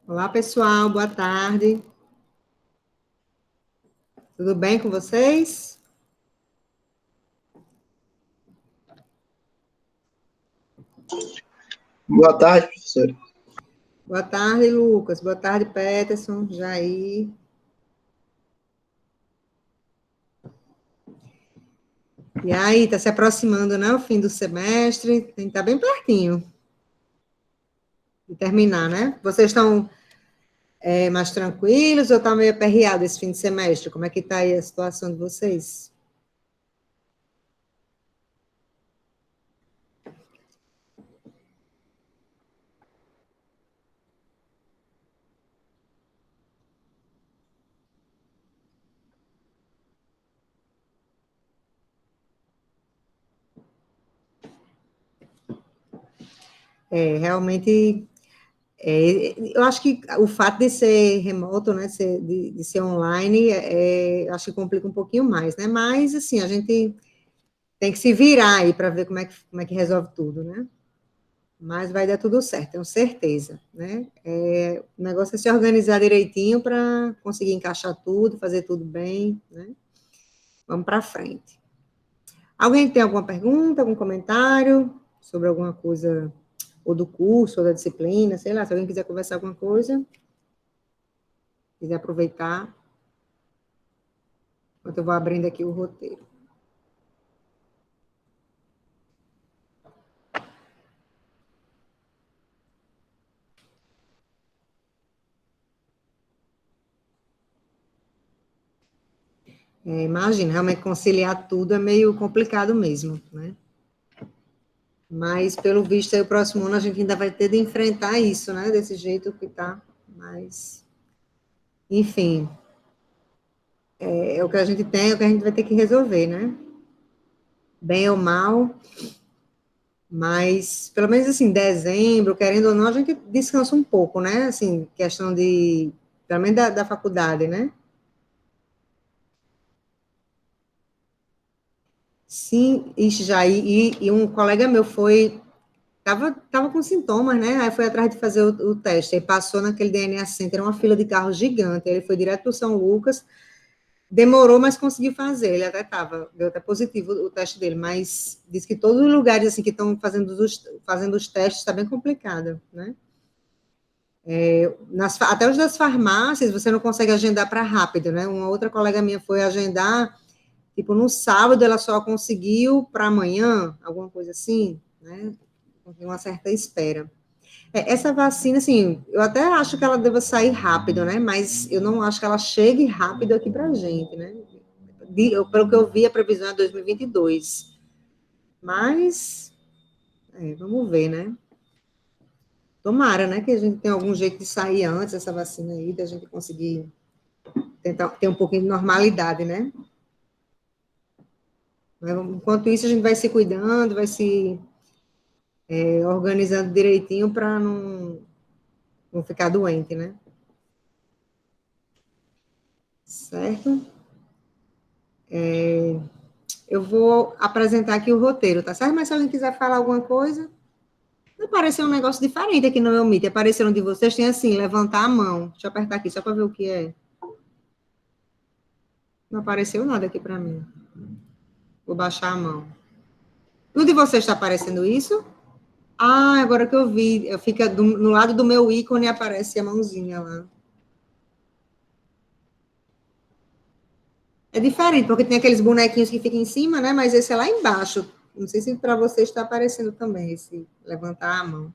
Olá, pessoal, boa tarde. Tudo bem com vocês? Boa tarde, professor. Boa tarde, Lucas. Boa tarde, Peterson, Jair. E aí, está se aproximando, né? O fim do semestre, tem que estar bem pertinho de terminar, né? Vocês estão mais tranquilos ou está meio aperreado esse fim de semestre? Como é que está aí a situação de vocês? Realmente, eu acho que o fato de ser remoto, né, de ser online, acho que complica um pouquinho mais, né? Mas, assim, a gente tem que se virar aí para ver como é que resolve tudo, né? Mas vai dar tudo certo, tenho certeza, né? O negócio é se organizar direitinho para conseguir encaixar tudo, fazer tudo bem, né? Vamos para frente. Alguém tem alguma pergunta, algum comentário sobre alguma coisa, ou do curso, ou da disciplina, sei lá, se alguém quiser conversar alguma coisa, quiser aproveitar, enquanto eu vou abrindo aqui o roteiro. Imagina, realmente conciliar tudo é meio complicado mesmo, né? Mas, pelo visto, aí, o próximo ano a gente ainda vai ter de enfrentar isso, né? Desse jeito que tá. Mas, enfim, é o que a gente tem, é o que a gente vai ter que resolver, né? Bem ou mal, mas, pelo menos assim, dezembro, querendo ou não, a gente descansa um pouco, né? Assim, questão de, pelo menos da faculdade, né? Sim, isso já, e um colega meu tava com sintomas, né? Aí foi atrás de fazer o teste, aí passou naquele DNA Center, uma fila de carros gigante, ele foi direto para o São Lucas, demorou, mas conseguiu fazer, ele até deu até positivo o teste dele, mas diz que todos os lugares, assim, que estão fazendo os testes, está bem complicado, né? Até os das farmácias, você não consegue agendar para rápido, né? Uma outra colega minha foi agendar, tipo, no sábado, ela só conseguiu para amanhã, alguma coisa assim, né? Tem uma certa espera. Essa vacina, assim, eu até acho que ela deva sair rápido, né? Mas eu não acho que ela chegue rápido aqui para a gente, né? Pelo que eu vi, a previsão é 2022. Mas, vamos ver, né? Tomara, né? Que a gente tenha algum jeito de sair antes dessa vacina aí, da gente conseguir tentar ter um pouquinho de normalidade, né? Mas, enquanto isso, a gente vai se cuidando, vai se organizando direitinho para não ficar doente, né? Certo? Eu vou apresentar aqui o roteiro, tá certo? Mas se alguém quiser falar alguma coisa, apareceu um negócio diferente aqui no meu Meet. Apareceram de vocês, tem assim, levantar a mão. Deixa eu apertar aqui só para ver o que é. Não apareceu nada aqui para mim. Vou baixar a mão. No de vocês está aparecendo isso? Ah, agora que eu vi, fica no lado do meu ícone aparece a mãozinha lá. É diferente, porque tem aqueles bonequinhos que ficam em cima, né? Mas esse é lá embaixo. Não sei se para vocês está aparecendo também esse levantar a mão.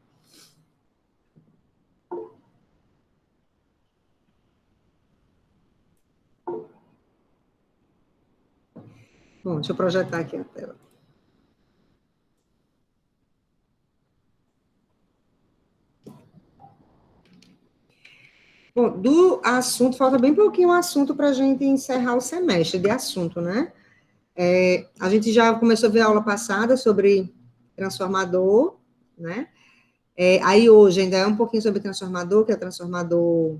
Bom, deixa eu projetar aqui a tela. Bom, do assunto, falta bem pouquinho o assunto para a gente encerrar o semestre de assunto, né? A gente já começou a ver a aula passada sobre transformador, né? Aí hoje ainda é um pouquinho sobre transformador, que é o transformador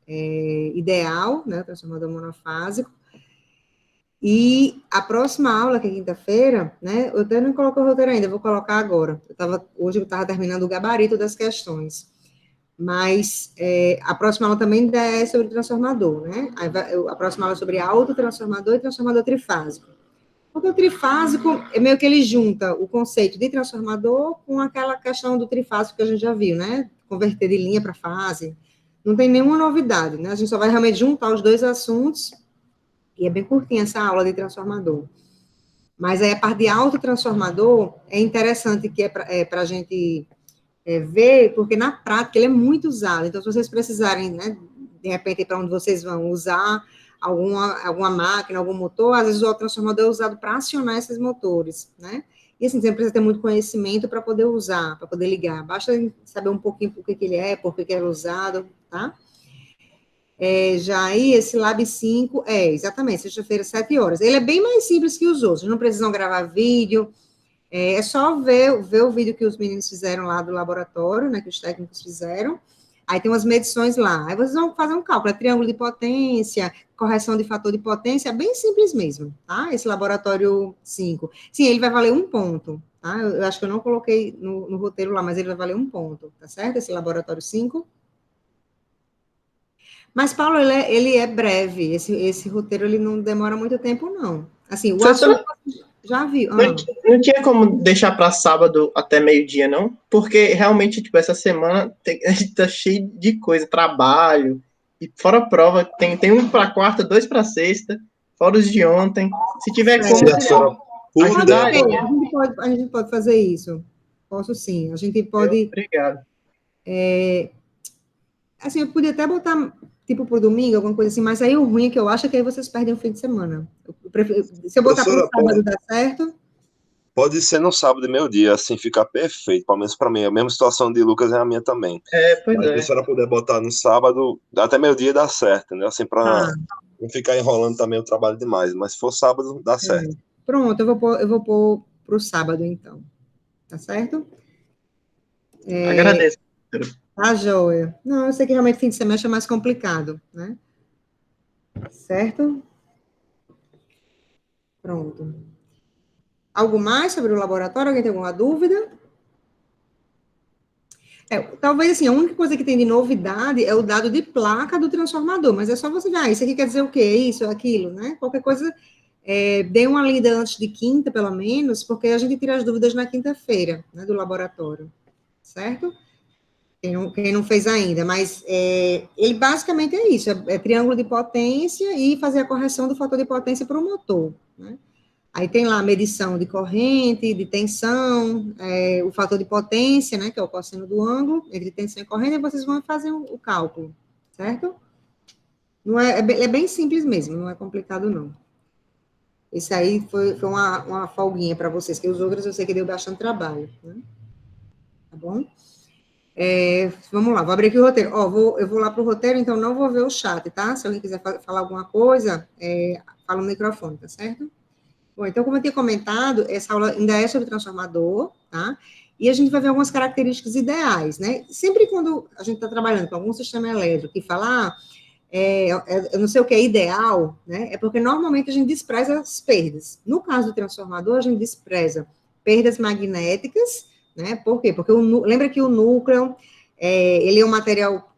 ideal, né? O transformador monofásico. E a próxima aula, que é quinta-feira, né? Eu até não coloquei o roteiro ainda, eu vou colocar agora. Hoje eu estava terminando o gabarito das questões. Mas a próxima aula também ainda é sobre transformador, né? A próxima aula é sobre autotransformador e transformador trifásico. Porque o trifásico é meio que ele junta o conceito de transformador com aquela questão do trifásico que a gente já viu, né? Converter de linha para fase. Não tem nenhuma novidade, né? A gente só vai realmente juntar os dois assuntos, e é bem curtinha essa aula de transformador. Mas aí a parte de autotransformador é interessante que é para a gente ver, porque na prática ele é muito usado. Então, se vocês precisarem, né, de repente, para onde vocês vão usar alguma máquina, algum motor, às vezes o autotransformador é usado para acionar esses motores, né? E assim, você não precisa ter muito conhecimento para poder usar, para poder ligar. Basta saber um pouquinho por que ele é, por que ele é usado, tá? Já aí, esse Lab 5, exatamente, sexta-feira, 7 horas. Ele é bem mais simples que os outros, não precisam gravar vídeo, é só ver o vídeo que os meninos fizeram lá do laboratório, né, que os técnicos fizeram. Aí tem umas medições lá. Aí vocês vão fazer um cálculo, triângulo de potência, correção de fator de potência, bem simples mesmo, tá? Esse laboratório 5. Sim, ele vai valer 1 ponto, tá? Eu acho que eu não coloquei no roteiro lá, mas ele vai valer 1 ponto, tá certo? Esse laboratório 5. Mas, Paulo, ele é breve. Esse roteiro, ele não demora muito tempo, não. Assim, o assunto... Já viu? Não tinha como deixar para sábado até meio-dia, não? Porque realmente, tipo, essa semana a gente tá cheio de coisa, trabalho, e fora a prova, tem um para quarta, 2 para sexta, fora os de ontem. Se tiver como ajudar, a gente pode fazer isso. Posso sim. A gente pode. Obrigado. Assim, eu podia até botar tipo pro domingo, alguma coisa assim, mas aí o ruim é que eu acho que aí vocês perdem o fim de semana. Se eu botar pro sábado, dá certo? Pode ser no sábado, meio-dia, assim fica perfeito, pelo menos para mim. A mesma situação de Lucas é a minha também. Pois mas se a senhora puder botar no sábado, até meio-dia dá certo, né? Assim, para não ficar enrolando também o trabalho demais. Mas se for sábado, dá certo. Pronto, eu vou pôr pro sábado, então. Tá certo? Agradeço. Tá, joia. Não, eu sei que realmente fim de semestre é mais complicado, né? Certo? Pronto. Algo mais sobre o laboratório? Alguém tem alguma dúvida? Talvez, assim, a única coisa que tem de novidade é o dado de placa do transformador, mas é só você ver, isso aqui quer dizer o quê? Isso, aquilo, né? Qualquer coisa, dê uma lida antes de quinta, pelo menos, porque a gente tira as dúvidas na quinta-feira, né, do laboratório, certo? Quem não fez ainda, mas ele basicamente é isso, é triângulo de potência e fazer a correção do fator de potência para o motor, né? Aí tem lá a medição de corrente, de tensão, o fator de potência, né, que é o cosseno do ângulo, entre tensão e corrente, e vocês vão fazer o cálculo, certo? Não é bem simples mesmo, não é complicado, não. Esse aí foi uma folguinha para vocês, que os outros eu sei que deu bastante trabalho, né? Tá bom? Vamos lá, vou abrir aqui o roteiro. Eu vou lá para o roteiro, então não vou ver o chat, tá? Se alguém quiser falar alguma coisa, fala no microfone, tá certo? Bom, então, como eu tinha comentado, essa aula ainda é sobre transformador, tá? E a gente vai ver algumas características ideais, né? Sempre quando a gente está trabalhando com algum sistema elétrico e falar, eu não sei o que é ideal, né? É porque normalmente a gente despreza as perdas. No caso do transformador, a gente despreza perdas magnéticas, né? Por quê? Porque lembra que o núcleo, ele é um material,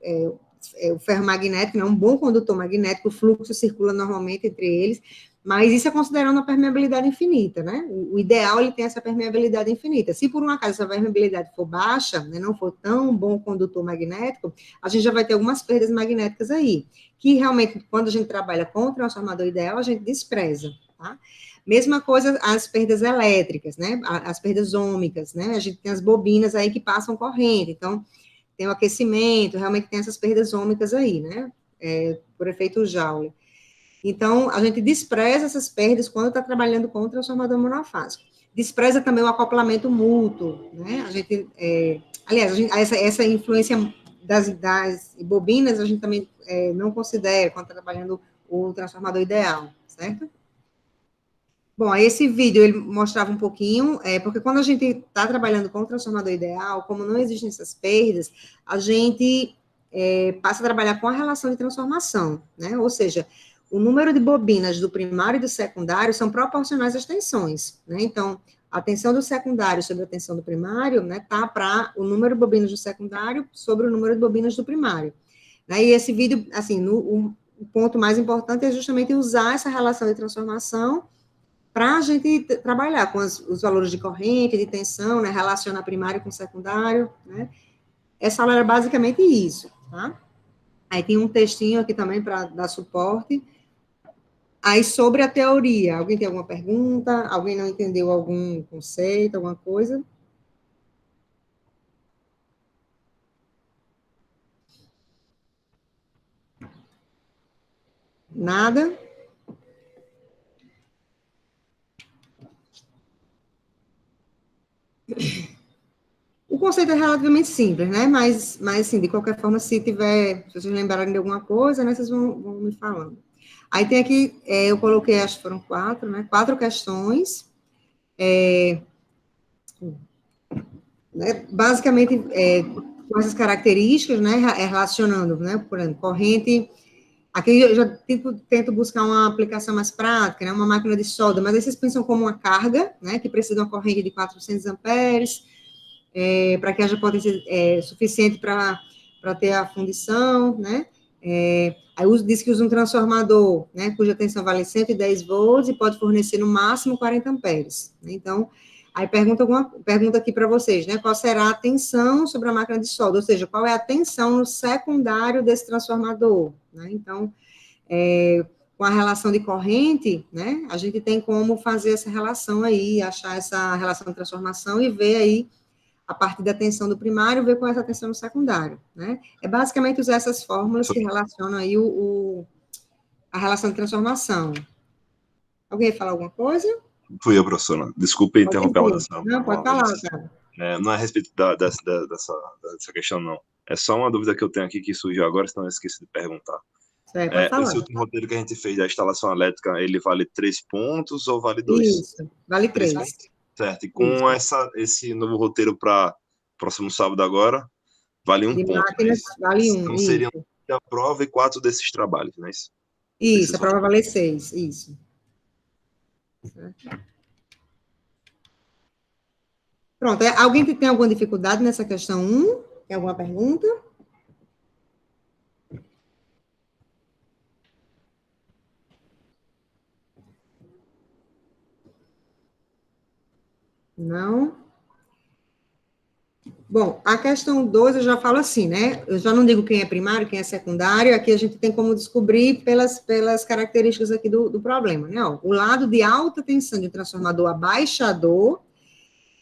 o ferromagnético, né? Um bom condutor magnético, o fluxo circula normalmente entre eles, mas isso é considerando a permeabilidade infinita, né? O ideal, ele tem essa permeabilidade infinita. Se por um acaso essa permeabilidade for baixa, né, não for tão bom condutor magnético, a gente já vai ter algumas perdas magnéticas aí, que realmente, quando a gente trabalha com o transformador ideal, a gente despreza, tá? Mesma coisa as perdas elétricas, né? As perdas ômicas, né? A gente tem as bobinas aí que passam corrente, então tem o aquecimento, realmente tem essas perdas ômicas aí, né? Por efeito Joule. Então, a gente despreza essas perdas quando está trabalhando com o transformador monofásico. Despreza também o acoplamento mútuo, né? A gente, aliás, essa influência das bobinas, a gente também não considera quando está trabalhando o transformador ideal, certo? Bom, aí esse vídeo, ele mostrava um pouquinho, porque quando a gente está trabalhando com o transformador ideal, como não existem essas perdas, a gente passa a trabalhar com a relação de transformação, né? Ou seja, o número de bobinas do primário e do secundário são proporcionais às tensões, né? Então, a tensão do secundário sobre a tensão do primário, né, tá para o número de bobinas do secundário sobre o número de bobinas do primário. Né, e esse vídeo, assim, o ponto mais importante é justamente usar essa relação de transformação para a gente trabalhar com os valores de corrente, de tensão, né, relacionar primário com secundário, né. Essa aula era basicamente isso, tá? Aí tem um textinho aqui também para dar suporte. Aí, sobre a teoria, alguém tem alguma pergunta? Alguém não entendeu algum conceito, alguma coisa? Nada? O conceito é relativamente simples, né? Mas assim, de qualquer forma, se vocês lembrarem de alguma coisa, né, vocês vão me falando. Aí tem aqui, eu coloquei, acho que foram 4, né? 4 questões. Né, basicamente, com essas características, né? Relacionando, né? Por exemplo, corrente. Aqui eu já tento buscar uma aplicação mais prática, né? Uma máquina de solda, mas aí vocês pensam como uma carga, né? Que precisa de uma corrente de 400 amperes, para que haja potência suficiente para ter a fundição, né? Aí diz que usa um transformador, né, cuja tensão vale 110 volts e pode fornecer no máximo 40 amperes. Né? Então, aí pergunta aqui para vocês, né, qual será a tensão sobre a máquina de solda, ou seja, qual é a tensão no secundário desse transformador, né? Então, com a relação de corrente, né, a gente tem como fazer essa relação aí, achar essa relação de transformação e ver aí a partir da tensão do primário, ver qual é essa tensão no secundário, né? É basicamente usar essas fórmulas que relacionam aí a relação de transformação. Alguém ia falar alguma coisa? Fui eu, professora. Desculpe interromper a oração. Não, pode falar, cara. Não é a respeito dessa questão, não. É só uma dúvida que eu tenho aqui que surgiu agora, senão eu esqueci de perguntar. Pode falar. Esse último roteiro que a gente fez da instalação elétrica, ele vale 3 pontos ou vale 2? Isso, vale 3. Certo, e com esse novo roteiro para próximo sábado agora, vale 1 ponto. Máquinas, vale 1. Então, seriam a prova e 4 desses trabalhos, não é isso? Isso, a prova vale 6, isso. Pronto, alguém tem alguma dificuldade nessa questão 1? Tem alguma pergunta? Não? Bom, a questão 2 eu já falo assim, né? Eu já não digo quem é primário, quem é secundário, aqui a gente tem como descobrir pelas características aqui do problema, né? Ó, o lado de alta tensão de um transformador abaixador,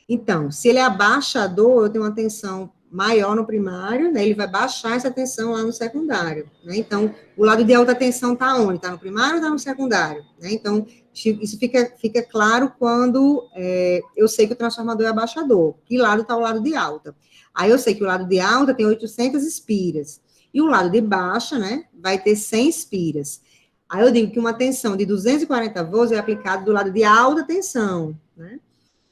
então, se ele é abaixador, eu tenho uma tensão maior no primário, né? Ele vai baixar essa tensão lá no secundário, né? Então, o lado de alta tensão está onde? Está no primário ou está no secundário? Né? Então, isso fica claro quando eu sei que o transformador é abaixador. Que lado está o lado de alta? Aí eu sei que o lado de alta tem 800 espiras. E o lado de baixa, né, vai ter 100 espiras. Aí eu digo que uma tensão de 240 volts é aplicada do lado de alta tensão, né?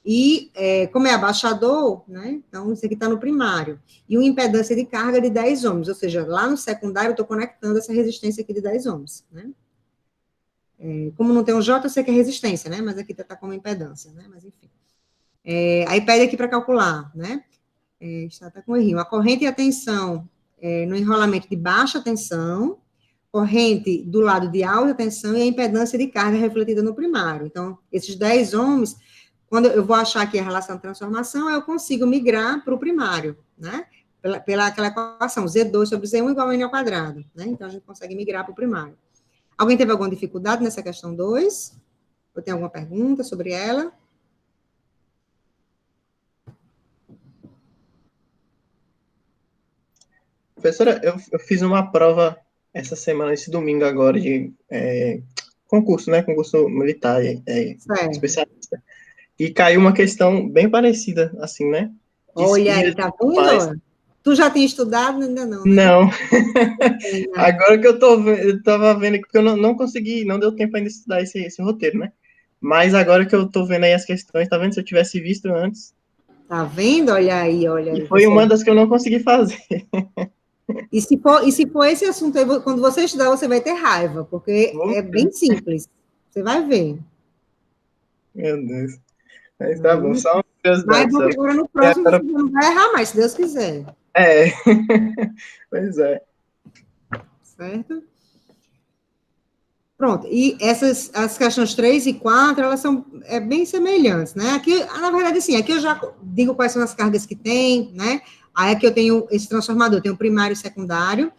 E, como é abaixador, né, então isso aqui está no primário. E uma impedância de carga de 10 ohms, ou seja, lá no secundário eu estou conectando essa resistência aqui de 10 ohms, né? Como não tem um J, eu sei que é resistência, né? Mas aqui está como impedância, né? Mas enfim. Aí pede aqui para calcular, né? Está com errinho. A corrente e a tensão no enrolamento de baixa tensão, corrente do lado de alta tensão e a impedância de carga refletida no primário. Então, esses 10 ohms, quando eu vou achar aqui a relação de transformação, eu consigo migrar para o primário, né? Pela aquela equação, Z2 sobre Z1 igual a N ao quadrado, né? Então, a gente consegue migrar para o primário. Alguém teve alguma dificuldade nessa questão 2? Ou tem alguma pergunta sobre ela? Professora, eu fiz uma prova essa semana, esse domingo agora, de concurso, né? Concurso militar, especialista. E caiu uma questão bem parecida, assim, né? Olha aí, tá vendo? Tu já tinha estudado? Ainda não, né? Não. Agora que eu tava vendo aqui, porque eu não consegui, não deu tempo ainda de estudar esse roteiro, né? Mas agora que eu tô vendo aí as questões, tá vendo? Se eu tivesse visto antes. Tá vendo? Olha aí. E foi uma das que eu não consegui fazer. E se for esse assunto aí, quando você estudar, você vai ter raiva, porque é bem simples. Você vai ver. Meu Deus. Mas tá bom, só uma Mas curiosidade. Só. agora no próximo você não vai errar mais, se Deus quiser. É, pois é. Certo? Pronto, e as questões 3 e 4, elas são bem semelhantes, né? Aqui, na verdade, assim, aqui eu já digo quais são as cargas que tem, né? Aí aqui eu tenho esse transformador, tenho primário e secundário.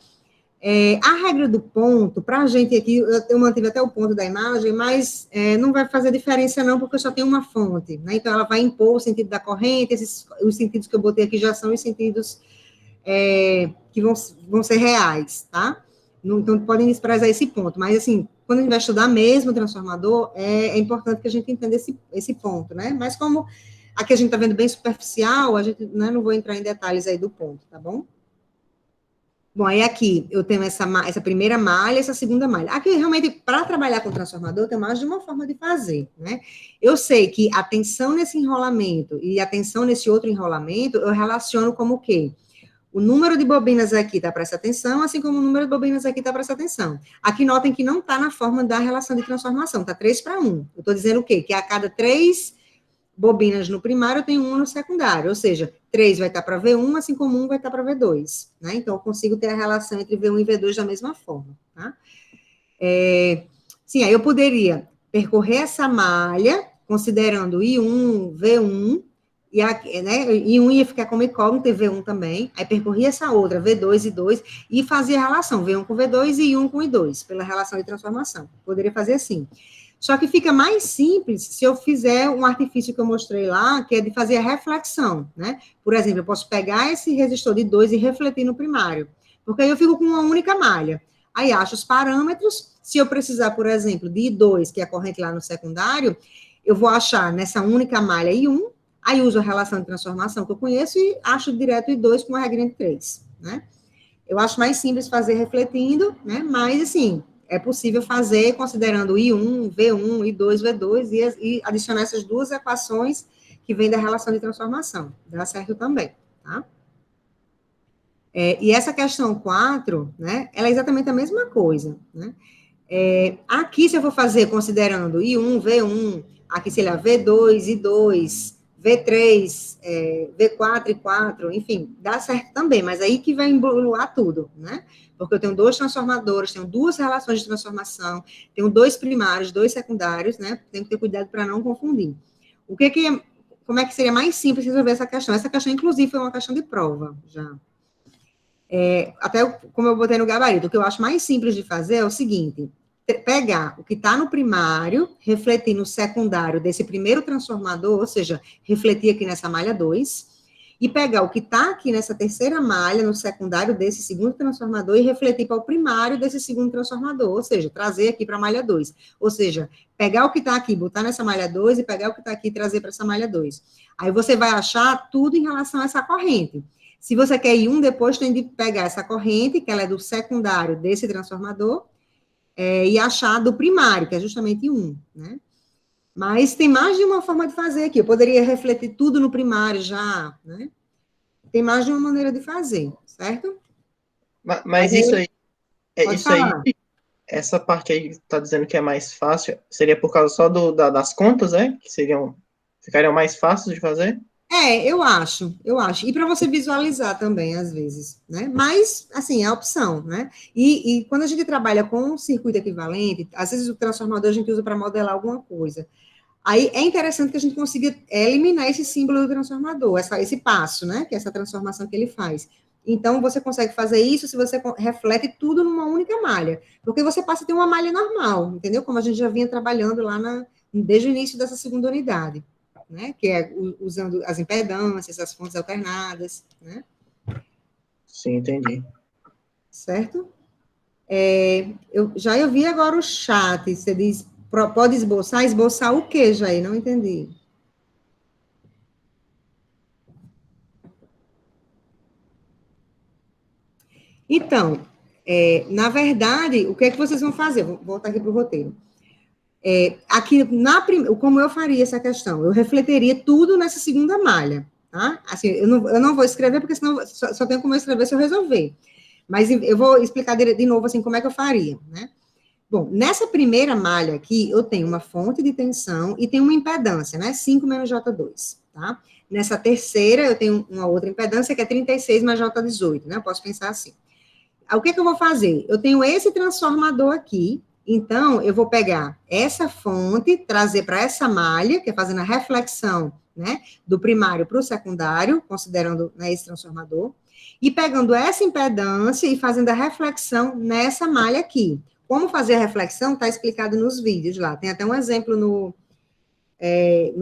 A regra do ponto, para a gente aqui, eu mantive até o ponto da imagem, mas não vai fazer diferença não, porque eu só tenho uma fonte, né? Então, ela vai impor o sentido da corrente, os sentidos que eu botei aqui já são os sentidos que vão ser reais, tá? Então, podem desprezar esse ponto, mas, assim, quando a gente vai estudar mesmo o transformador, é importante que a gente entenda esse ponto, né? Mas como aqui a gente está vendo bem superficial, a gente, né, não vou entrar em detalhes aí do ponto, tá bom? Bom, aí aqui eu tenho essa primeira malha, essa segunda malha. Aqui, realmente, para trabalhar com transformador, tem mais de uma forma de fazer, né? Eu sei que a tensão nesse enrolamento e a tensão nesse outro enrolamento, eu relaciono como o quê? O número de bobinas aqui está para essa tensão, assim como o número de bobinas aqui está para essa tensão. Aqui notem que não está na forma da relação de transformação, está 3 para 1. Eu estou dizendo o quê? Que a cada 3 bobinas no primário, eu tenho 1 no secundário, ou seja, 3 vai estar para V1, assim como 1 vai estar para V2, né? Então, eu consigo ter a relação entre V1 e V2 da mesma forma, tá? Sim, aí eu poderia percorrer essa malha, considerando I1, V1, né, I1 ia ficar como incógnito e V1 também, aí percorria essa outra, V2 e 2, e fazia a relação, V1 com V2 e I1 com I2, pela relação de transformação. Poderia fazer assim. Só que fica mais simples se eu fizer um artifício que eu mostrei lá, que é de fazer a reflexão, né? Por exemplo, eu posso pegar esse resistor de 2 e refletir no primário, porque aí eu fico com uma única malha. Aí acho os parâmetros, se eu precisar, por exemplo, de I2, que é a corrente lá no secundário, eu vou achar nessa única malha I1, aí uso a relação de transformação que eu conheço e acho direto I2 com a regra de 3, né? Eu acho mais simples fazer refletindo, né? Mas, assim, é possível fazer considerando I1, V1, I2, V2 e adicionar essas duas equações que vêm da relação de transformação. Dá certo também, tá? E essa questão 4, né, ela é exatamente a mesma coisa, né? Aqui, se eu for fazer considerando I1, V1, aqui, sei lá, V2, I2, V3, V4 e 4, enfim, dá certo também, mas aí que vai emboloar tudo, né? Porque eu tenho 2 transformadores, tenho 2 relações de transformação, tenho 2 primários, 2 secundários, né? Tenho que ter cuidado para não confundir. Como é que seria mais simples resolver essa questão? Essa questão, inclusive, foi uma questão de prova, já. Até como eu botei no gabarito, o que eu acho mais simples de fazer é o seguinte: pegar o que está no primário, refletir no secundário desse primeiro transformador, ou seja, refletir aqui nessa malha 2, e pegar o que está aqui nessa terceira malha, no secundário desse segundo transformador, e refletir para o primário desse segundo transformador, ou seja, trazer aqui para a malha 2. Ou seja, pegar o que está aqui, botar nessa malha 2, e pegar o que está aqui e trazer para essa malha 2. Aí você vai achar tudo em relação a essa corrente. Se você quer ir depois tem de pegar essa corrente, que ela é do secundário desse transformador, e achar do primário, que é justamente 1, né? Mas tem mais de uma forma de fazer aqui. Eu poderia refletir tudo no primário já, né? Tem mais de uma maneira de fazer, certo? Mas isso aí, essa parte aí está dizendo que é mais fácil, seria por causa só das contas, que ficariam mais fáceis de fazer? Eu acho. E para você visualizar também, às vezes, né? Mas, assim, é a opção, né? E quando a gente trabalha com um circuito equivalente, às vezes o transformador a gente usa para modelar alguma coisa. Aí é interessante que a gente consiga eliminar esse símbolo do transformador, esse passo, né? Que é essa transformação que ele faz. Então, você consegue fazer isso se você reflete tudo numa única malha. Porque você passa a ter uma malha normal, entendeu? Como a gente já vinha trabalhando lá desde o início dessa segunda unidade. Né, que é usando as impedâncias, as fontes alternadas, né? Sim, entendi. Certo? Eu vi agora o chat, você diz, pode esboçar o quê, Jair? Não entendi. Então, na verdade, o que é que vocês vão fazer? Vou voltar aqui para o roteiro. Aqui, como eu faria essa questão? Eu refletiria tudo nessa segunda malha, tá? Assim, eu não vou escrever, porque senão só tenho como eu escrever se eu resolver. Mas eu vou explicar de novo, assim, como é que eu faria, né? Bom, nessa primeira malha aqui, eu tenho uma fonte de tensão e tenho uma impedância, né? 5 menos J2, tá? Nessa terceira, eu tenho uma outra impedância que é 36 mais J18, né? Eu posso pensar assim. O que eu vou fazer? Eu tenho esse transformador aqui, então eu vou pegar essa fonte, trazer para essa malha, que é fazendo a reflexão, né, do primário para o secundário, considerando, né, esse transformador, e pegando essa impedância e fazendo a reflexão nessa malha aqui. Como fazer a reflexão está explicado nos vídeos lá. Tem até um exemplo no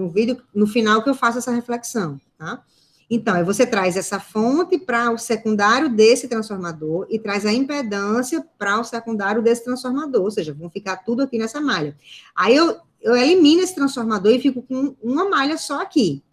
vídeo, no final, que eu faço essa reflexão, tá? Então, você traz essa fonte para o secundário desse transformador e traz a impedância para o secundário desse transformador, ou seja, vão ficar tudo aqui nessa malha. Aí eu elimino esse transformador e fico com uma malha só aqui.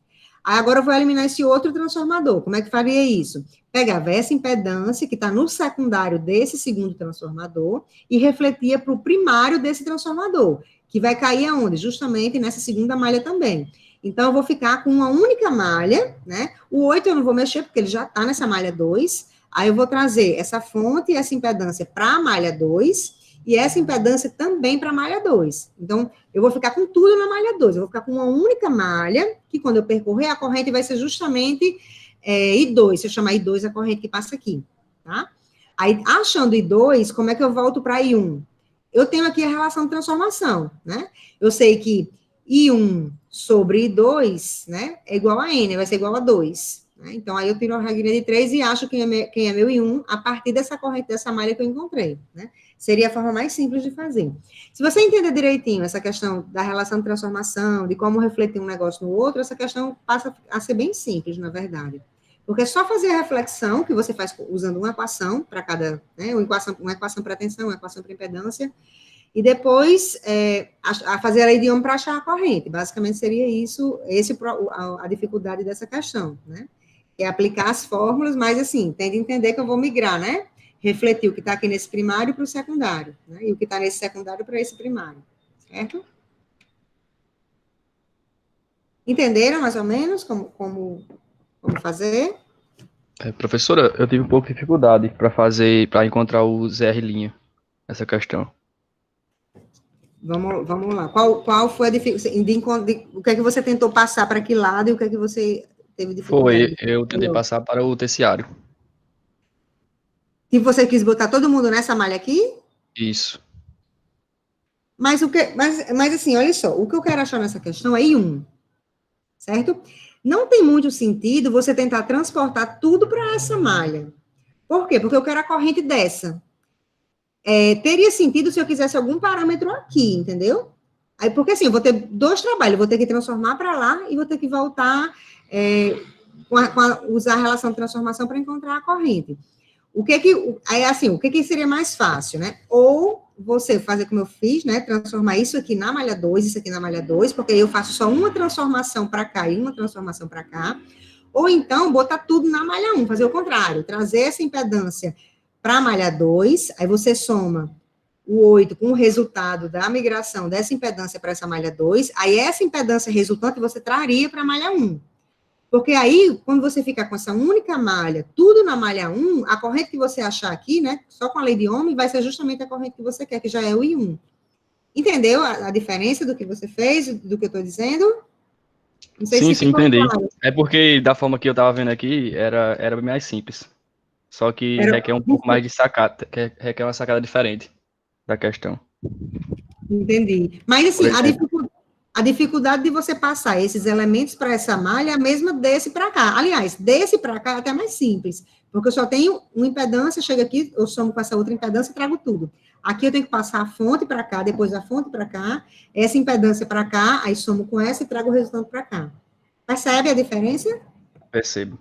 Aí agora eu vou eliminar esse outro transformador. Como é que faria isso? Pegava essa impedância que está no secundário desse segundo transformador e refletia para o primário desse transformador, que vai cair aonde? Justamente nessa segunda malha também. Então, eu vou ficar com uma única malha, né? O 8 eu não vou mexer, porque ele já está nessa malha 2. Aí eu vou trazer essa fonte e essa impedância para a malha 2, e essa impedância também para a malha 2. Então, eu vou ficar com tudo na malha 2. Eu vou ficar com uma única malha, que quando eu percorrer, a corrente vai ser justamente I2. Se eu chamar I2, a corrente que passa aqui, tá? Aí, achando I2, como é que eu volto para I1? Eu tenho aqui a relação de transformação, né? Eu sei que I1 sobre I2, né, é igual a N, vai ser igual a 2. Né? Então, aí eu tiro a regrinha de 3 e acho quem é meu I1 a partir dessa corrente, dessa malha que eu encontrei. Né? Seria a forma mais simples de fazer. Se você entender direitinho essa questão da relação de transformação, de como refletir um negócio no outro, essa questão passa a ser bem simples, na verdade. Porque é só fazer a reflexão, que você faz usando uma equação para cada, né, uma equação para tensão, uma equação para impedância, e depois a fazer a lei de Ohm para achar a corrente. Basicamente seria isso, a dificuldade dessa questão, né? É aplicar as fórmulas, mas assim, tem de entender que eu vou migrar, né? Refletir o que está aqui nesse primário para o secundário, né? E o que está nesse secundário para esse primário, certo? Entenderam mais ou menos como fazer? Professora, eu tive um pouco de dificuldade para encontrar o ZR', essa questão. Vamos lá. Qual foi a dificuldade? O que é que você tentou passar para que lado e o que é que você teve dificuldade? Eu tentei passar para o terciário. E você quis botar todo mundo nessa malha aqui? Isso. Mas assim, olha só, o que eu quero achar nessa questão é I1, certo? Não tem muito sentido você tentar transportar tudo para essa malha. Por quê? Porque eu quero a corrente dessa. Teria sentido se eu quisesse algum parâmetro aqui, entendeu? Aí, porque assim, eu vou ter dois trabalhos, eu vou ter que transformar para lá e vou ter que voltar, usar a relação de transformação para encontrar a corrente. O que seria mais fácil, né? Ou você fazer como eu fiz, né? Transformar isso aqui na malha 2, isso aqui na malha 2, porque aí eu faço só uma transformação para cá e uma transformação para cá. Ou então, botar tudo na malha 1, fazer o contrário, trazer essa impedância para a malha 2, aí você soma o 8 com o resultado da migração dessa impedância para essa malha 2, aí essa impedância resultante você traria para a malha 1. Porque aí, quando você ficar com essa única malha, tudo na malha 1, a corrente que você achar aqui, né, só com a lei de Ohm, vai ser justamente a corrente que você quer, que já é o I1. Entendeu a diferença do que você fez, do que eu estou dizendo? Não sei sim, entendi. Claro. É porque, da forma que eu estava vendo aqui, era mais simples. Só que requer um pouco mais de sacada, requer uma sacada diferente da questão. Entendi. Mas, assim, a dificuldade de você passar esses elementos para essa malha é a mesma desse para cá. Aliás, desse para cá é até mais simples, porque eu só tenho uma impedância, chego aqui, eu somo com essa outra impedância e trago tudo. Aqui eu tenho que passar a fonte para cá, depois a fonte para cá, essa impedância para cá, aí somo com essa e trago o resultado para cá. Percebe a diferença? Percebo.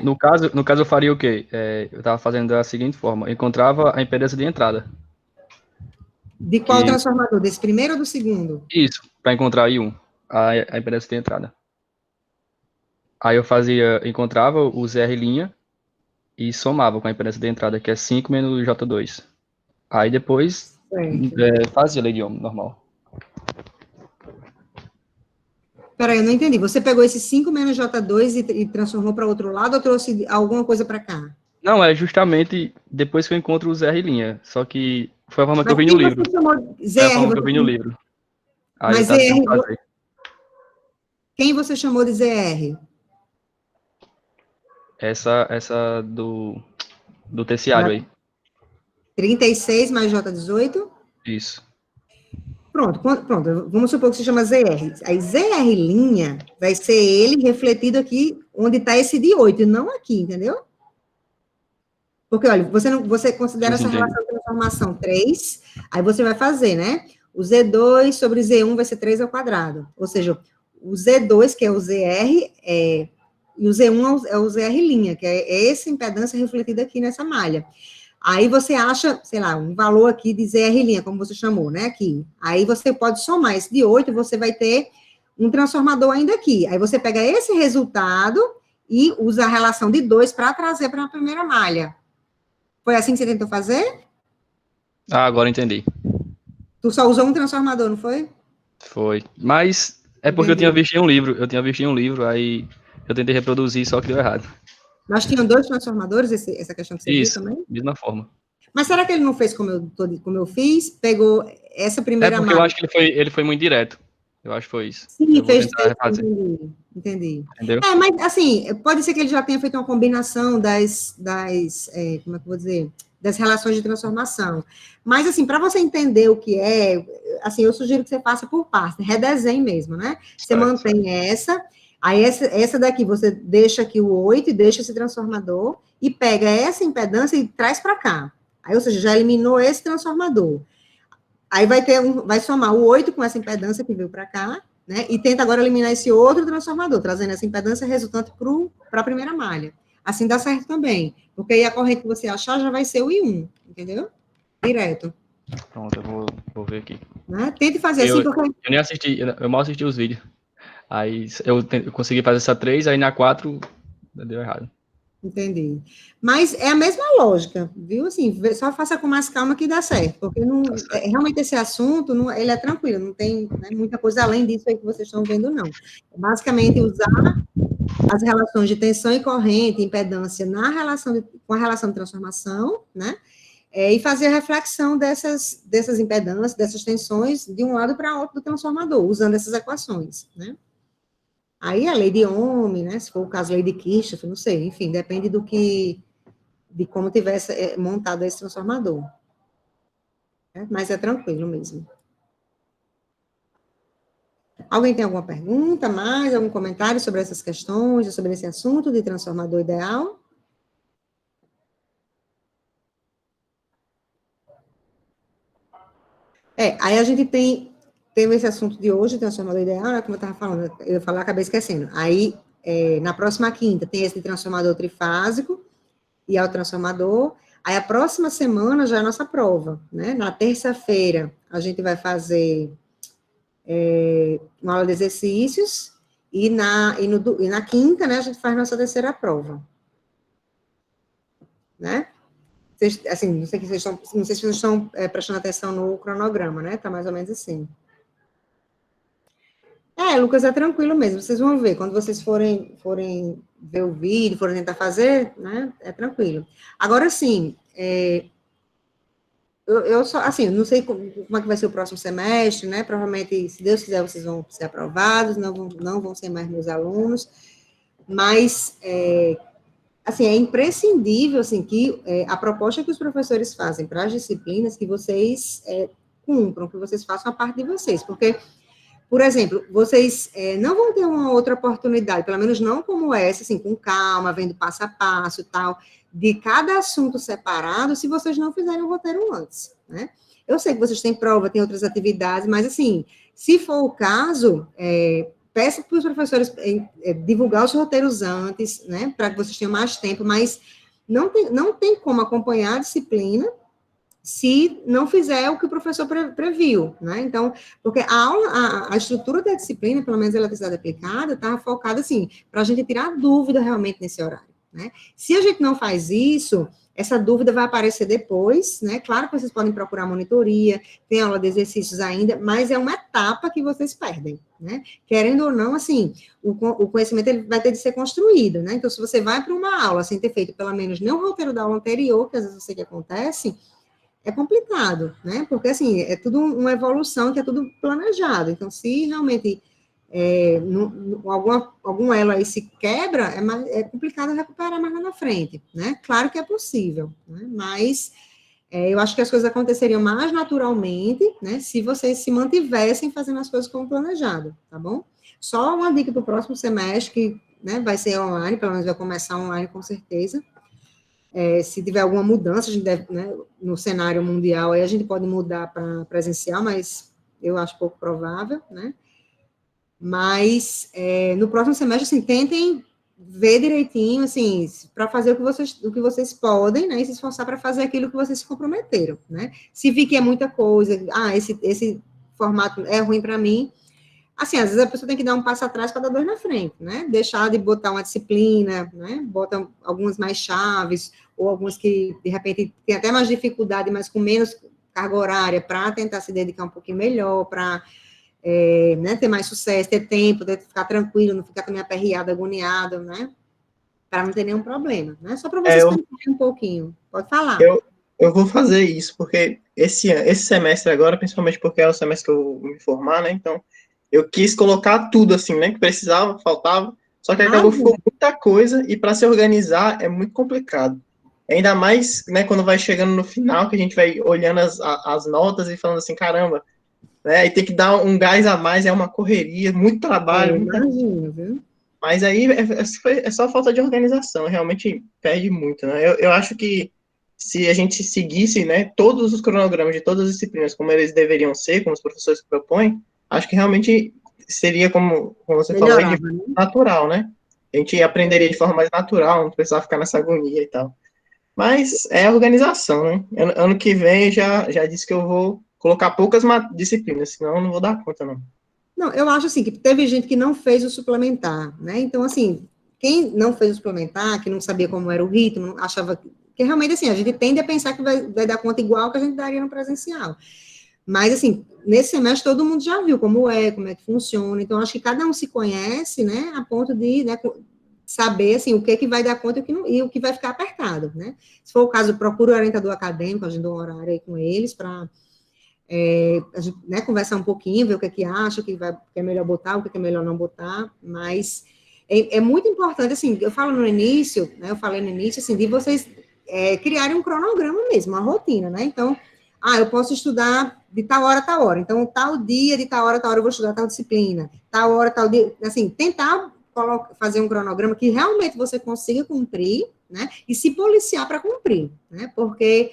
No caso, eu faria o quê? Eu estava fazendo da seguinte forma, eu encontrava a impedância de entrada. De qual transformador? Desse primeiro ou do segundo? Isso, para encontrar I1, a impedância de entrada. Aí eu encontrava o ZR' e somava com a impedância de entrada, que é 5 menos J2. Aí depois fazia a lei de Ohm normal. Peraí, eu não entendi. Você pegou esse 5 menos J2 e transformou para outro lado ou trouxe alguma coisa para cá? Não, é justamente depois que eu encontro o ZR', só que foi a forma que eu vi no livro. Você chamou Foi a forma que eu vi no livro. Aí eu Mas tava tentando ZR, fazer. quem você chamou de ZR? Essa do terciário aí. 36 mais J18? Isso. Pronto, vamos supor que se chama ZR. Aí ZR' vai ser ele refletido aqui, onde está esse de 8, e não aqui, entendeu? Porque, olha, você considera Sim, essa entendi. relação de transformação 3, aí você vai fazer, né? O Z2 sobre Z1 vai ser 3 ao quadrado. Ou seja, o Z2, que é o ZR, e o Z1 é o ZR', que é essa impedância refletida aqui nessa malha. Aí você acha, sei lá, um valor aqui de ZR', como você chamou, né, aqui. Aí você pode somar esse de 8, você vai ter um transformador ainda aqui. Aí você pega esse resultado e usa a relação de 2 para trazer para a primeira malha. Foi assim que você tentou fazer? Ah, agora entendi. Tu só usou um transformador, não foi? Foi. Mas é porque eu tinha visto em um livro. Eu tinha visto em um livro, aí eu tentei reproduzir, só que deu errado. Nós tínhamos 2 transformadores, essa questão que você viu Isso, também? mesma forma. Mas será que ele não fez como eu fiz? Pegou essa É primeira porque eu malha. acho que ele foi muito direto. Eu acho que foi isso. Sim, Eu vou tentar refazer. entendi. Entendeu? Mas, assim, pode ser que ele já tenha feito uma combinação como é que eu vou dizer? Das relações de transformação. Mas, assim, para você entender o que é, assim, eu sugiro que você faça por partes, redesenhe mesmo, né? Você mantém essa, aí essa daqui, você deixa aqui o 8 e deixa esse transformador, e pega essa impedância e traz para cá. Aí, ou seja, já eliminou esse transformador. Aí vai somar o 8 com essa impedância que veio para cá, né? E tenta agora eliminar esse outro transformador, trazendo essa impedância resultante para a primeira malha. Assim dá certo também, porque aí a corrente que você achar já vai ser o I1, entendeu? Direto. Pronto, eu vou ver aqui. Né? Tente fazer assim, porque... Eu nem assisti, eu mal assisti os vídeos. Aí eu consegui fazer essa 3, aí na 4 deu errado. Entendi. Mas é a mesma lógica, viu? Assim, só faça com mais calma que dá certo, porque não, realmente esse assunto, não, ele é tranquilo, não tem, né, muita coisa além disso aí que vocês estão vendo, não. Basicamente, usar as relações de tensão e corrente, impedância com a relação de transformação, né? E fazer a reflexão dessas impedâncias, dessas tensões, de um lado para outro do transformador, usando essas equações, né? Aí a lei de Ohm, né? Se for o caso, a lei de Kirchhoff, não sei, enfim, depende de como tivesse montado esse transformador. Né? Mas é tranquilo mesmo. Alguém tem alguma pergunta mais, algum comentário sobre essas questões, sobre esse assunto de transformador ideal? Aí a gente teve esse assunto de hoje, transformador ideal, né, como eu estava falando, eu ia falar, acabei esquecendo. Aí, na próxima quinta, tem esse transformador trifásico e autotransformador. Aí, a próxima semana já é a nossa prova, né? Na terça-feira, a gente vai fazer uma aula de exercícios, e na quinta, né, a gente faz nossa terceira prova. Né? Assim, não sei se vocês estão prestando atenção no cronograma, né? Tá mais ou menos assim. Lucas, é tranquilo mesmo, vocês vão ver, quando vocês forem ver o vídeo, forem tentar fazer, né, é tranquilo. Agora, sim, eu só, assim, não sei como é que vai ser o próximo semestre, né, provavelmente, se Deus quiser, vocês vão ser aprovados, não vão ser mais meus alunos, mas, assim, é imprescindível, assim, que a proposta que os professores fazem para as disciplinas, que vocês cumpram, que vocês façam a parte de vocês, porque... Por exemplo, vocês não vão ter uma outra oportunidade, pelo menos não como essa, assim, com calma, vendo passo a passo e tal, de cada assunto separado, se vocês não fizerem o roteiro antes, né? Eu sei que vocês têm prova, têm outras atividades, mas, assim, se for o caso, peça para os professores divulgar os roteiros antes, né, para que vocês tenham mais tempo, mas não tem como acompanhar a disciplina se não fizer o que o professor previu, né? Então, porque a estrutura da disciplina, pelo menos a eletricidade aplicada, estava focada, assim, para a gente tirar dúvida realmente nesse horário, né? Se a gente não faz isso, essa dúvida vai aparecer depois, né? Claro que vocês podem procurar monitoria, tem aula de exercícios ainda, mas é uma etapa que vocês perdem, né? Querendo ou não, assim, o conhecimento ele vai ter de ser construído, né? Então, se você vai para uma aula sem ter feito pelo menos nem o roteiro da aula anterior, que às vezes eu sei que acontece, é complicado, né? Porque, assim, é tudo uma evolução que é tudo planejado. Então, se realmente algum elo aí se quebra, é complicado recuperar mais lá na frente, né? Claro que é possível, né? Mas eu acho que as coisas aconteceriam mais naturalmente, né? Se vocês se mantivessem fazendo as coisas como planejado, tá bom? Só uma dica para o próximo semestre, que, né, vai ser online, pelo menos vai começar online com certeza. Se tiver alguma mudança, a gente deve, né, no cenário mundial, aí a gente pode mudar para presencial, mas eu acho pouco provável, né? Mas no próximo semestre, assim, tentem ver direitinho, assim, para fazer o que vocês podem, né, e se esforçar para fazer aquilo que vocês se comprometeram, né? Se vir que é muita coisa, esse formato é ruim para mim, assim, às vezes a pessoa tem que dar um passo atrás para dar dois na frente, né? Deixar de botar uma disciplina, né? Bota algumas mais chaves, ou algumas que, de repente, tem até mais dificuldade, mas com menos carga horária, para tentar se dedicar um pouquinho melhor, para né, ter mais sucesso, ter tempo, ficar tranquilo, não ficar também aperreado, agoniado, né? Para não ter nenhum problema, né? Só para vocês pensarem um pouquinho. Pode falar. Eu vou fazer isso, porque esse semestre agora, principalmente porque é o semestre que eu vou me formar, né? Então, eu quis colocar tudo, assim, né? Que precisava, faltava, só que acabou ficou muita coisa, e para se organizar é muito complicado. Ainda mais, né, quando vai chegando no final, que a gente vai olhando as notas e falando assim, caramba, né? E tem que dar um gás a mais, é uma correria, muito trabalho. Imagino, viu? Mas aí é só falta de organização, realmente perde muito, né? Eu acho que se a gente seguisse, né, todos os cronogramas de todas as disciplinas como eles deveriam ser, como os professores propõem, acho que realmente seria, como você falou, aí, natural, né? A gente aprenderia de forma mais natural, não precisava ficar nessa agonia e tal. Mas é a organização, né? Ano que vem já disse que eu vou colocar poucas disciplinas, senão eu não vou dar conta, não. Não, eu acho assim, que teve gente que não fez o suplementar, né? Então, assim, quem não fez o suplementar, que não sabia como era o ritmo, achava que realmente, assim, a gente tende a pensar que vai dar conta igual que a gente daria no presencial. Mas, assim, nesse semestre todo mundo já viu como é que funciona, então acho que cada um se conhece, né, a ponto de, né, saber, assim, o que vai dar conta e o que vai ficar apertado, né? Se for o caso, procura o orientador acadêmico, a gente dá um horário aí com eles para a gente, né, conversar um pouquinho, ver o que acha, o que é melhor botar, o que é melhor não botar, mas é muito importante, assim, eu falei no início, assim, de vocês criarem um cronograma mesmo, uma rotina, né? Então, eu posso estudar de tal hora a tal hora, então, tal dia, de tal hora a tal hora, eu vou estudar tal disciplina, tal hora, tal dia, assim, tentar fazer um cronograma que realmente você consiga cumprir, né? E se policiar para cumprir, né? Porque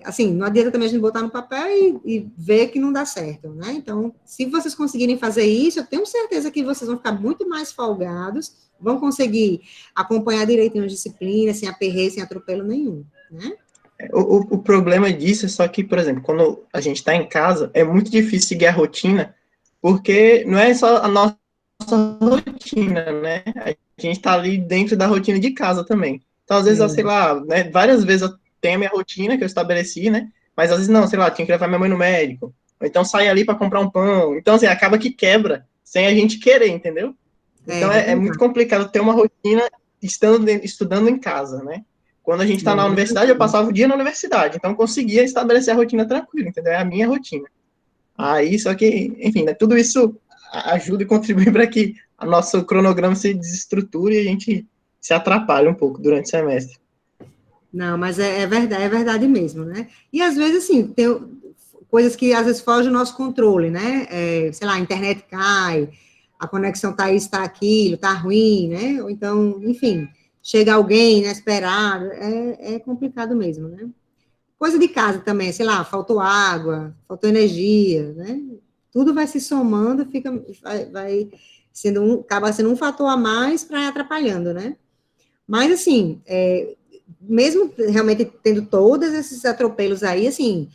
assim, não adianta também a gente botar no papel e ver que não dá certo, né? Então, se vocês conseguirem fazer isso, eu tenho certeza que vocês vão ficar muito mais folgados, vão conseguir acompanhar direitinho as disciplinas, sem aperreio, sem atropelo nenhum, né? O problema disso é só que, por exemplo, quando a gente está em casa, é muito difícil seguir a rotina, porque não é só a nossa rotina, né? A gente está ali dentro da rotina de casa também. Então, às vezes, eu sei lá, né, várias vezes eu tenho a minha rotina que eu estabeleci, né? Mas às vezes não, sei lá, tinha que levar minha mãe no médico. Ou então sair ali para comprar um pão. Então, assim, acaba que quebra sem a gente querer, entendeu? Então é muito complicado ter uma rotina estudando em casa, né? Quando a gente está na universidade, eu passava o dia na universidade. Então, eu conseguia estabelecer a rotina tranquila, entendeu? É a minha rotina. Aí, só que, enfim, né, tudo isso ajuda e contribui para que o nosso cronograma se desestruture e a gente se atrapalhe um pouco durante o semestre. Não, mas é verdade mesmo, né? E às vezes, assim, tem coisas que às vezes fogem do nosso controle, né? Sei lá, a internet cai, a conexão tá isso, tá aquilo, tá ruim, né? Ou então, enfim, chega alguém inesperado, é complicado mesmo, né? Coisa de casa também, sei lá, faltou água, faltou energia, né? Tudo vai se somando, vai sendo acaba sendo um fator a mais para ir atrapalhando, né? Mas, assim, mesmo realmente tendo todos esses atropelos aí, assim,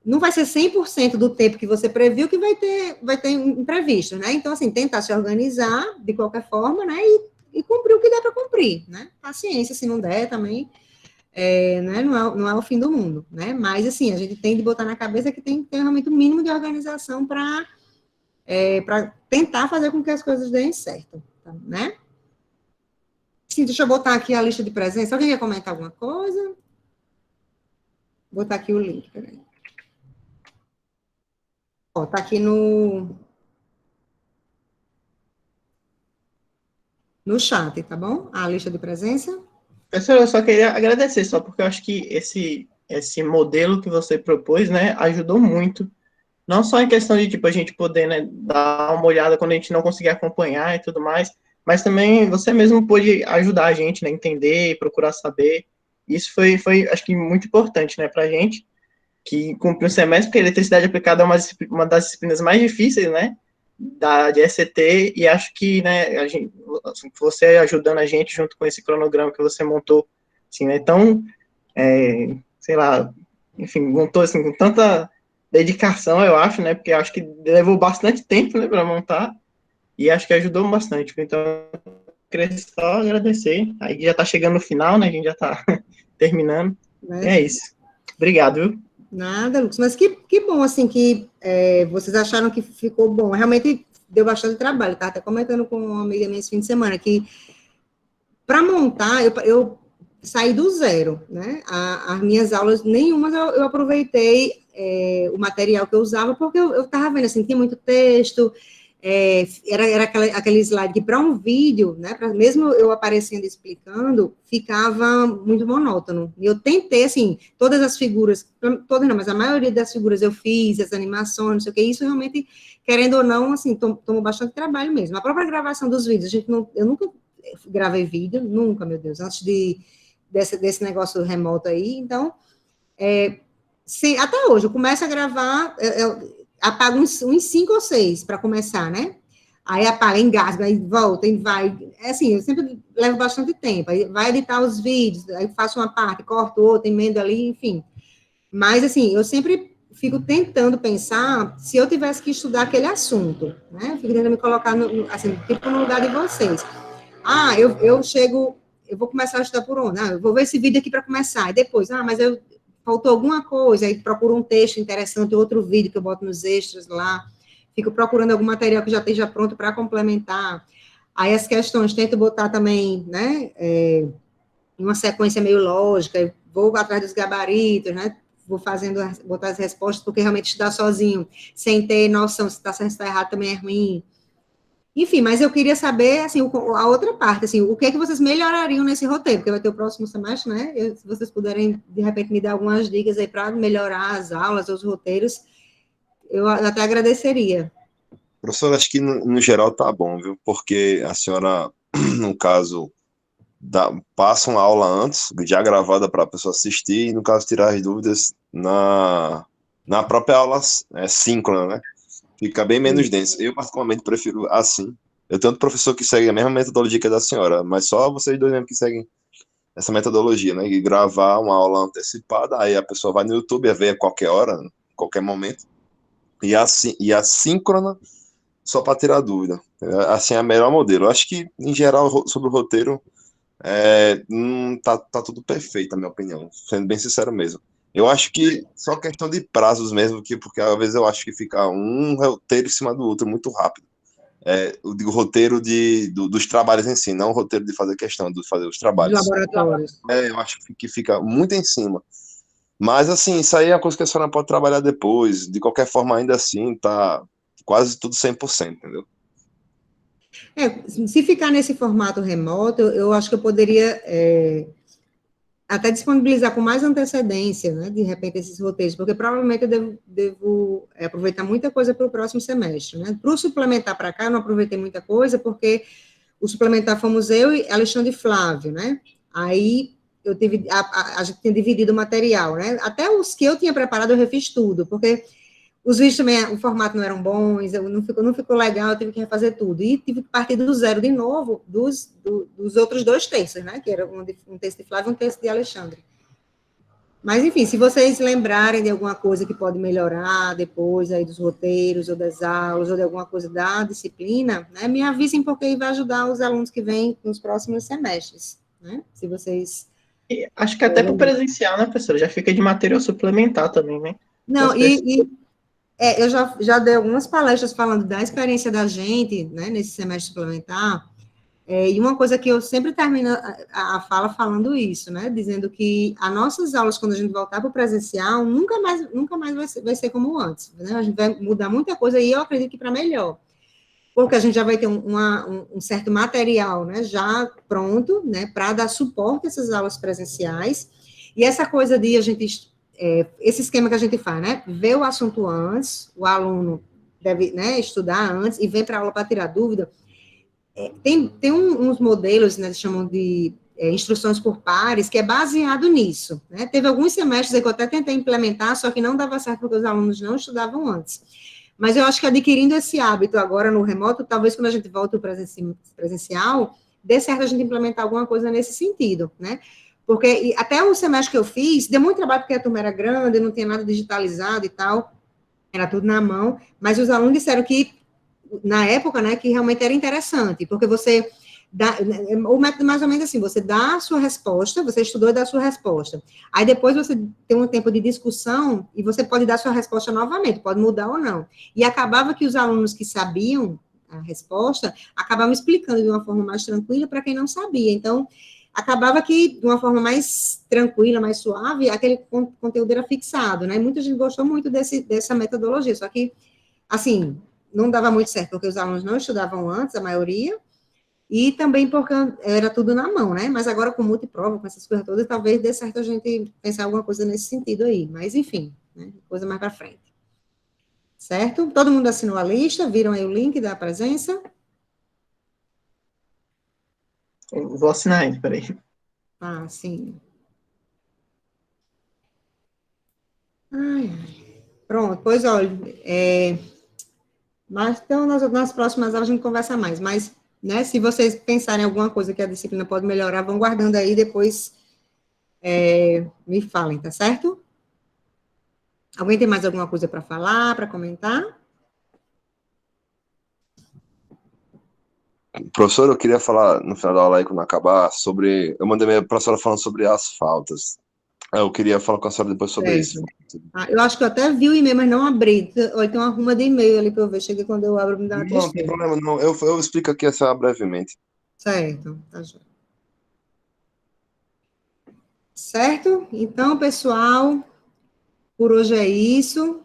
não vai ser 100% do tempo que você previu que vai ter imprevisto, né? Então, assim, tentar se organizar de qualquer forma, né? E cumprir o que der para cumprir, né? Paciência, se não der também, né, não é o fim do mundo, né? Mas, assim, a gente tem de botar na cabeça que tem que ter realmente o mínimo de organização para tentar fazer com que as coisas deem certo, né? Sim, deixa eu botar aqui a lista de presença. Alguém quer comentar alguma coisa? Vou botar aqui o link, peraí. Ó, tá aqui no chat, tá bom? A lista de presença. Professor, eu só queria agradecer, só porque eu acho que esse modelo que você propôs, né, ajudou muito. Não só em questão de, tipo, a gente poder, né, dar uma olhada quando a gente não conseguir acompanhar e tudo mais, mas também você mesmo pôde ajudar a gente, né, entender, procurar saber. Isso foi acho que, muito importante, né, pra gente, que cumpre um semestre, porque a eletricidade aplicada é uma das disciplinas mais difíceis, né, de ECT, e acho que, né, assim, você ajudando a gente junto com esse cronograma que você montou, assim, né, tão, sei lá, enfim, montou, assim, com tanta dedicação, eu acho, né, porque eu acho que levou bastante tempo, né, para montar, e acho que ajudou bastante, então, eu queria só agradecer, aí já tá chegando no final, né, a gente já tá terminando, e é isso. Obrigado, viu? Nada, Lucas, mas que bom, assim, que vocês acharam que ficou bom. Realmente deu bastante trabalho, tá? Até comentando com uma amiga minha esse fim de semana, que para montar, eu saí do zero, né? As minhas aulas, nenhuma eu aproveitei o material que eu usava, porque eu estava vendo, assim, tinha muito texto, era aquele slide que para um vídeo, né, mesmo eu aparecendo e explicando, ficava muito monótono. E eu tentei, assim, todas as figuras, todas não, mas a maioria das figuras eu fiz, as animações, não sei o que, isso realmente, querendo ou não, assim, tomou bastante trabalho mesmo. A própria gravação dos vídeos, eu nunca gravei vídeo, nunca, meu Deus, antes desse negócio remoto aí, então, até hoje, eu começo a gravar, apago uns 5 ou 6 para começar, né? Aí apaga, engasga, aí volta, e vai. Assim, eu sempre levo bastante tempo. Aí vai editar os vídeos, aí faço uma parte, corto outra, emendo ali, enfim. Mas, assim, eu sempre fico tentando pensar se eu tivesse que estudar aquele assunto, né? Eu fico tentando me colocar, assim, tipo no lugar de vocês. Eu vou começar a estudar por onde? Eu vou ver esse vídeo aqui para começar. E depois, mas faltou alguma coisa, aí procuro um texto interessante, outro vídeo que eu boto nos extras lá, fico procurando algum material que já esteja pronto para complementar. Aí as questões, tento botar também, né, em uma sequência meio lógica, vou atrás dos gabaritos, né, vou botar as respostas, porque realmente estudar sozinho, sem ter noção se está certo ou está errado, também é ruim. Enfim, mas eu queria saber, assim, a outra parte, assim, o que é que vocês melhorariam nesse roteiro, porque vai ter o próximo semestre, né? Se vocês puderem, de repente, me dar algumas dicas aí para melhorar as aulas, os roteiros, eu até agradeceria. Professor, acho que no geral tá bom, viu? Porque a senhora, no caso, passa uma aula antes, já gravada para a pessoa assistir, e no caso tirar as dúvidas na própria aula síncrona, né? Fica bem menos denso. Eu, particularmente, prefiro assim. Eu tenho outro professor que segue a mesma metodologia que a da senhora, mas só vocês dois mesmo que seguem essa metodologia, né? E gravar uma aula antecipada, aí a pessoa vai no YouTube e vê a qualquer hora, qualquer momento. E a síncrona só para tirar dúvida. Assim, é o melhor modelo. Eu acho que, em geral, sobre o roteiro, tá tudo perfeito, na minha opinião, sendo bem sincero mesmo. Eu acho que só questão de prazos mesmo, porque às vezes eu acho que fica um roteiro em cima do outro muito rápido. Eu digo roteiro dos trabalhos em si, não o roteiro de fazer questão, de fazer os trabalhos. De laboratórios. Eu acho que fica muito em cima. Mas, assim, isso aí é uma coisa que a senhora pode trabalhar depois. De qualquer forma, ainda assim, tá quase tudo 100%, entendeu? Se ficar nesse formato remoto, eu acho que eu poderia até disponibilizar com mais antecedência, né, de repente, esses roteiros, porque provavelmente eu devo aproveitar muita coisa para o próximo semestre, né? Para o suplementar para cá, eu não aproveitei muita coisa, porque o suplementar fomos eu e Alexandre Flávio, né? Aí eu tive, a gente tinha dividido o material, né? Até os que eu tinha preparado, eu refiz tudo, porque os vídeos também, o formato não eram bons, não ficou legal, eu tive que refazer tudo. E tive que partir do zero de novo dos outros 2 textos, né? Que era um texto de Flávio e um texto de Alexandre. Mas, enfim, se vocês lembrarem de alguma coisa que pode melhorar depois aí dos roteiros, ou das aulas, ou de alguma coisa da disciplina, né? Me avisem, porque aí vai ajudar os alunos que vêm nos próximos semestres, né? Se vocês E acho que até para o presencial, né, professora? Já fica de material suplementar também, né? Não, eu já dei algumas palestras falando da experiência da gente, né, nesse semestre suplementar, e uma coisa que eu sempre termino a fala falando isso, né, dizendo que as nossas aulas, quando a gente voltar para o presencial, nunca mais vai ser como antes, né, a gente vai mudar muita coisa, e eu acredito que para melhor, porque a gente já vai ter um certo material, né, já pronto, né, para dar suporte a essas aulas presenciais, e essa coisa de a gente, esse esquema que a gente faz, né, ver o assunto antes, o aluno deve, né, estudar antes, e vem para a aula para tirar dúvida. Tem uns modelos, né, que chamam de instruções por pares, que é baseado nisso, né, teve alguns semestres aí que eu até tentei implementar, só que não dava certo porque os alunos não estudavam antes. Mas eu acho que adquirindo esse hábito agora no remoto, talvez quando a gente volta ao presencial, dê certo a gente implementar alguma coisa nesse sentido, né? Porque até o semestre que eu fiz, deu muito trabalho porque a turma era grande, não tinha nada digitalizado e tal, era tudo na mão, mas os alunos disseram que, na época, né, que realmente era interessante, porque você o método mais ou menos assim, você dá a sua resposta, você estudou e dá a sua resposta. Aí depois você tem um tempo de discussão e você pode dar a sua resposta novamente, pode mudar ou não. E acabava que os alunos que sabiam a resposta acabavam explicando de uma forma mais tranquila para quem não sabia. Então, acabava que, de uma forma mais tranquila, mais suave, aquele conteúdo era fixado, né? Muita gente gostou muito dessa metodologia, só que, assim, não dava muito certo, porque os alunos não estudavam antes, a maioria, e também porque era tudo na mão, né? Mas agora com multiprova, com essas coisas todas, talvez dê certo a gente pensar alguma coisa nesse sentido aí. Mas, enfim, né? Coisa mais para frente. Certo? Todo mundo assinou a lista? Viram aí o link da presença? Eu vou assinar ainda, peraí. Ah, sim. Ai, pronto, pois olha, mas então nas próximas aulas a gente conversa mais, mas, né, se vocês pensarem em alguma coisa que a disciplina pode melhorar, vão guardando aí, depois me falem, tá certo? Alguém tem mais alguma coisa para falar, para comentar? Professor, eu queria falar no final da aula aí, quando acabar, sobre. Eu mandei minha professora falando sobre as faltas. Eu queria falar com a senhora depois sobre isso. Eu acho que eu até vi o e-mail, mas não abri. Ou então arruma de e-mail ali para eu ver. Chega quando eu abro, me dá uma Não, não tem tristeza. problema, não. Eu explico aqui essa brevemente. Certo, tá já. Certo? Então, pessoal, por hoje é isso.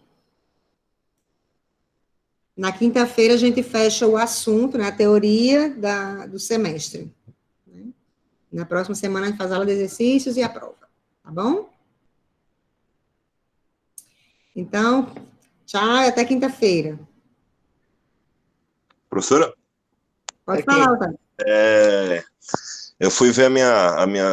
Na quinta-feira a gente fecha o assunto, né, a teoria do semestre. Né? Na próxima semana a gente faz a aula de exercícios e a prova. Tá bom? Então, tchau e até quinta-feira. Professora? Pode Aqui. falar, Otávio. Eu fui ver a minha